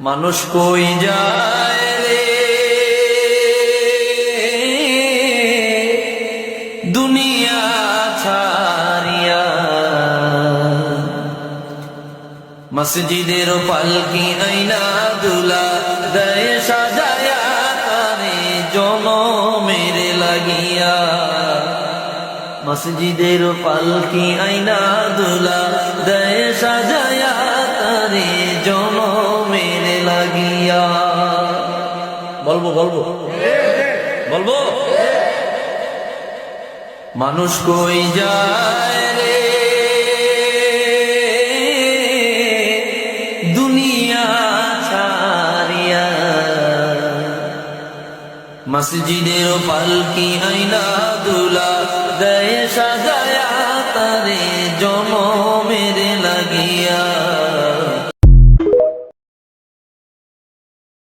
মানুষ কই যায় রে দুনিয়া ছাড়িয়া, মসজিদের পালকি আইনা দুলা দেয় সাজায়া তারে জনমের লাগিয়া। মসজিদের পালকি আইনা দুলা দেয় সাজায়া তারে জনমের লাগিয়া। বলবো বলবো বলবো মানুষ কই যায় রে দুনিয়া ছাড়িয়া, মসজিদের পালকি আইনা দুলা দেয় সাজায়া তারে জনমের লাগিয়া।